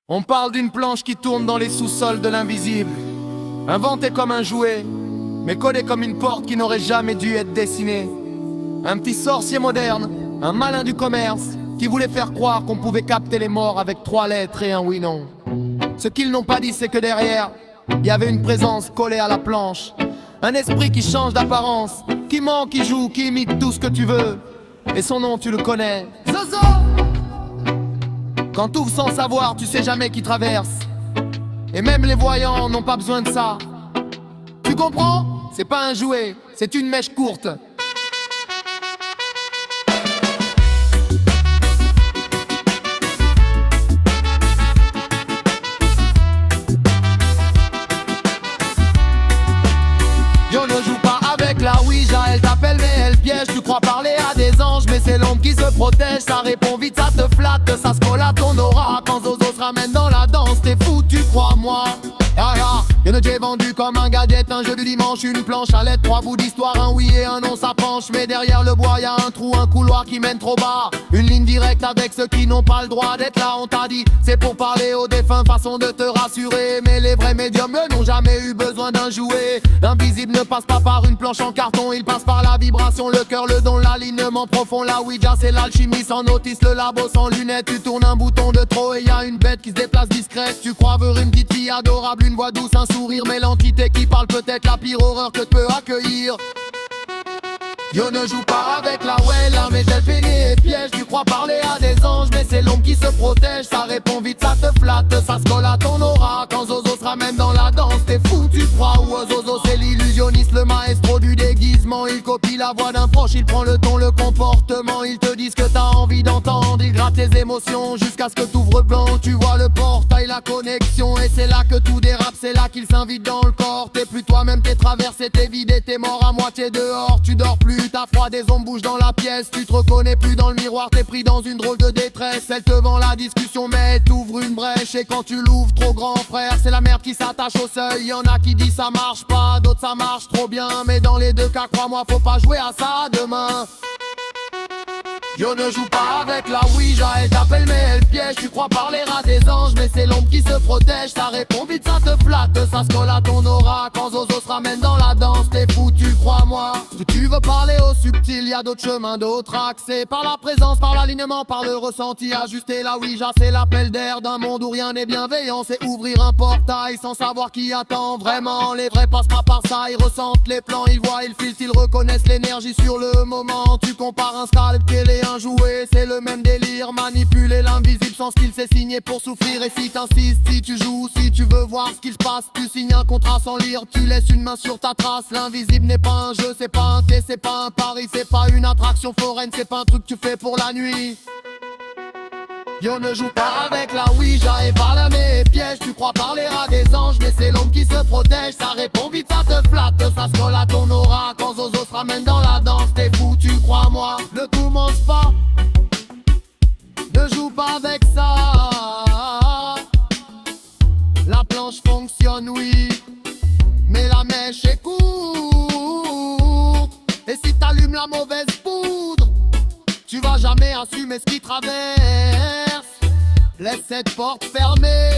On parle d'une planche qui tourne dans les sous-sols de l'invisible, inventée comme un jouet, mais collée comme une porte qui n'aurait jamais dû être dessinée. Un petit sorcier moderne, un malin du commerce, qui voulait faire croire qu'on pouvait capter les morts avec 3 lettres et un oui-non. Ce qu'ils n'ont pas dit, c'est que derrière, il y avait une présence collée à la planche. Un esprit qui change d'apparence, qui ment, qui joue, qui imite tout ce que tu veux. Et son nom, tu le connais. Zozo! Quand t'ouvres sans savoir, tu sais jamais qui traverse. Et même les voyants n'ont pas besoin de ça. Tu comprends? C'est pas un jouet, c'est une mèche courte. Yo, ne joue pas avec la Ouija, elle t'appelle mais elle piège. Tu crois parler à des anges mais c'est l'ombre qui se protège. Ça répond vite, ça te flatte, ça se colle à ton aura. Quand Zozo se ramène dans la danse, t'es fou, tu crois-moi. Y'en a déjà vendu comme un gadget, un jeu du dimanche, une planche à l'aide, 3 bouts d'histoire, un oui et un non, ça penche. Mais derrière le bois y'a un trou, un couloir qui mène trop bas. Une ligne directe avec ceux qui n'ont pas le droit d'être là. On t'a dit, c'est pour parler aux défunts, façon de te rassurer. Mais les vrais médiums n'ont jamais eu besoin d'un jouet. L'invisible ne passe pas par une planche en carton, il passe par la vibration, le cœur, le don, l'alignement profond. La Ouija c'est l'alchimie sans notice, le labo sans lunettes. Tu tournes un bouton de trop et y'a une bête qui se déplace discrète. Tu crois voir une petite fille adorable, une voix douce, un sourire, mais l'entité qui parle peut-être la pire horreur que tu peux accueillir. Yo, ne joue pas avec la Wella, mais elle peignée et piège. Tu crois parler à des anges, mais c'est l'ombre qui se protège. Ça répond vite, ça te flatte, ça se colle à ton aura. Quand Zozo se ramène dans la danse, t'es fou, tu crois. Ou Zozo c'est l'illusionniste, le maestro du déguisement. Il copie la voix d'un proche, il prend le ton, le comportement. Il te dit ce que t'as envie d'entendre, il gratte tes émotions jusqu'à ce que t'ouvres blanc. Tu vois le portail, la connexion, et c'est là que tout dérape. C'est là qu'il s'invite dans le corps. T'es plus toi-même, t'es traversé, t'es vidé, t'es mort à moitié dehors. Tu dors plus, t'as froid, des ombres bougent dans la pièce. Tu te reconnais plus dans le miroir, t'es pris dans une drôle de détresse. Elle te vend la discussion mais t'ouvres une brèche. Et quand tu l'ouvres trop grand frère, c'est la merde qui s'attache au seuil. Y'en a qui disent ça marche pas, d'autres ça marche trop bien. Mais dans les deux cas, crois-moi, faut pas jouer à ça demain. Yo, ne joue pas avec la Ouija, elle t'appelle mais elle piège. Tu crois parler à des anges mais c'est l'ombre qui se protège. Ça répond vite, ça te flatte, ça se colle à ton aura. Quand Zozo se ramène dans la danse, t'es fou, tu crois-moi. Si tu veux parler au subtil, y a d'autres chemins, d'autres accès. Par la présence, par l'alignement, par le ressenti. Ajuster la Ouija, c'est l'appel d'air d'un monde où rien n'est bienveillant. C'est ouvrir un portail sans savoir qui attend vraiment. Les vrais passent pas par ça, ils ressentent les plans. Ils voient, ils filent, ils reconnaissent l'énergie sur le moment. Tu compares un scalpel et un jouet, c'est le même délire. Manipuler l'invisible sans skill, c'est signé pour souffrir. Et si t'insistes, si tu joues, si tu veux voir ce qu'il se passe, tu signes un contrat sans lire, tu laisses une main sur ta trace. L'invisible n'est pas un jeu, c'est pas un thé, c'est pas un pari, c'est pas une attraction foraine, c'est pas un truc que tu fais pour la nuit. Yo, ne joue pas avec la Ouija et par la mes pièges. Tu crois parler à des anges mais c'est l'ombre qui se protège. Ça répond vite, ça te flatte, ça se colle à ton aura. Quand Zozo se ramène dans la danse, t'es fou, tu crois-moi. Ne commence pas, ne joue pas avec ça. La planche fonctionne, oui, mais la mèche est courte. Et si t'allumes la mauvaise poudre, tu vas jamais assumer ce qui traverse. Laisse cette porte fermée.